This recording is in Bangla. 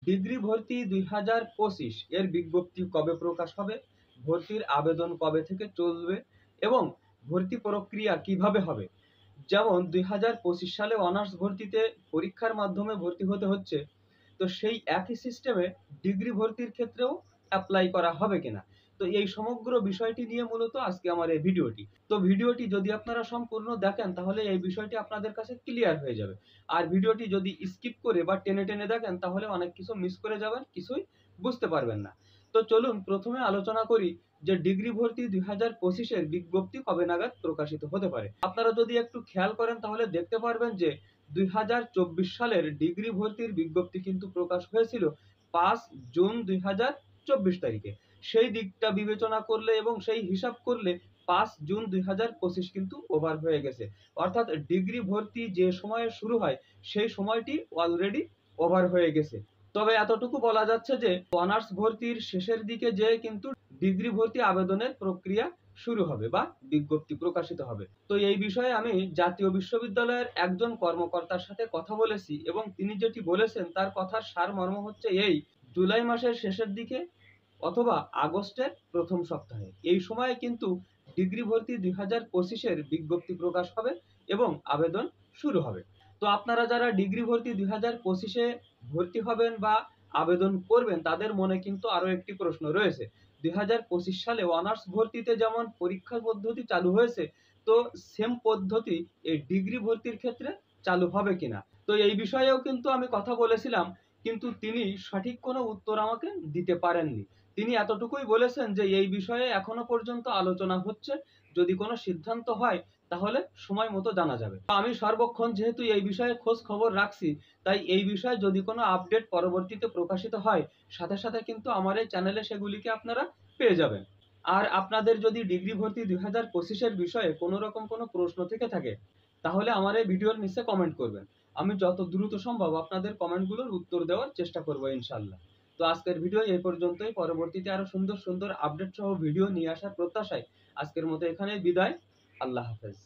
ডিগ্রি ভর্তি 2025 এর বিজ্ঞপ্তি কবে প্রকাশ হবে, ভর্তির আবেদন কবে থেকে চলবে এবং ভর্তি প্রক্রিয়া কিভাবে হবে। যেমন 2025 সালে অনার্স ভর্তিতে পরীক্ষার মাধ্যমে ভর্তি হতে হচ্ছে, তো সেই একই সিস্টেমে ডিগ্রি ভর্তির ক্ষেত্রেও অ্যাপ্লাই করা হবে কিনা। তো এই সমগ্র বিষয়টি নিয়ে মূলত আজকে আমার এই ভিডিওটি। তো ভিডিওটি যদি আপনারা সম্পূর্ণ দেখেন তাহলে এই বিষয়টি আপনাদের কাছে ক্লিয়ার হয়ে যাবে। আর ভিডিওটি যদি স্কিপ করে বা টেনে টেনে দেখেন তাহলে অনেক কিছু মিস করে যাবেন, কিছুই বুঝতে পারবেন না। তো চলুন প্রথমে আলোচনা করি যে ডিগ্রি ভর্তি 2025 এর বিজ্ঞপ্তি কবে নাগাদ প্রকাশিত হতে পারে। আপনারা যদি একটু খেয়াল করেন তাহলে দেখতে পারবেন যে 2024 সালের ডিগ্রি ভর্তির বিজ্ঞপ্তি কিন্তু প্রকাশ হয়েছিল 5 জুন 2024 তারিখে। সেই দিকটা বিবেচনা করলে এবং সেই হিসাব করলে 5 জুন 2025 কিন্তু ওভার হয়ে গেছে। অর্থাৎ ডিগ্রি ভর্তি যে সময়ে শুরু হয় সেই সময়টি অলরেডি ওভার হয়ে গেছে। তবে এতটুকু বলা যাচ্ছে যে অনার্স ভর্তির শেষের দিকে যেয়ে কিন্তু ডিগ্রি ভর্তি আবেদনের প্রক্রিয়া শুরু হবে বা বিজ্ঞপ্তি প্রকাশিত হবে। তো এই বিষয়ে আমি জাতীয় বিশ্ববিদ্যালয়ের একজন কর্মকর্তার সাথে কথা বলেছি এবং তিনি যেটি বলেছেন তার কথার সারমর্ম হচ্ছে এই: জুলাই মাসের শেষের দিকে অথবা আগস্টের প্রথম সপ্তাহে এই সময়ে কিন্তু ডিগ্রি ভর্তি 2025 এর বিজ্ঞপ্তি প্রকাশ হবে এবং আবেদন শুরু হবে। তো আপনারা যারা ডিগ্রি ভর্তি 2025 ভর্তি হবেন বা আবেদন করবেন তাদের মনে কিন্তু আরো একটি প্রশ্ন রয়েছে। 2025 সালে অনার্স ভর্তিতে যেমন পরীক্ষা পদ্ধতি চালু হয়েছে, তো সেম পদ্ধতি এই ডিগ্রি ভর্তির ক্ষেত্রে চালু হবে কিনা। তো এই বিষয়েও কিন্তু আমি কথা বলেছিলাম, কিন্তু তিনি সঠিক কোনো উত্তর আমাকে দিতে পারেননি। তিনি এতটুকুই বলেছেন যে এই বিষয়ে এখনো পর্যন্ত আলোচনা হচ্ছে, যদি কোনো সিদ্ধান্ত হয় তাহলে সময় মতো জানা যাবে। আমি সর্বক্ষণ যেহেতু এই বিষয়ে খোঁজ খবর রাখছি, তাই এই বিষয়ে যদি কোনো আপডেট পরবর্তীতে প্রকাশিত হয় সাথে সাথে কিন্তু আমার এই চ্যানেলে সেগুলিকে আপনারা পেয়ে যাবেন। আর আপনাদের যদি ডিগ্রি ভর্তি 2025 এর বিষয়ে কোনো রকম কোনো প্রশ্ন থেকে থাকে তাহলে আমার এই ভিডিওর নিচে কমেন্ট করবেন। আমি যত দ্রুত সম্ভব আপনাদের কমেন্টগুলোর উত্তর দেওয়ার চেষ্টা করব ইনশাল্লাহ। তো আজকের ভিডিও এই পর্যন্তই। পরবর্তীতে আরো সুন্দর সুন্দর আপডেট সহ ভিডিও নিয়ে আসার প্রত্যাশায় আজকের মতো এখানেই বিদায়। আল্লাহ হাফেজ।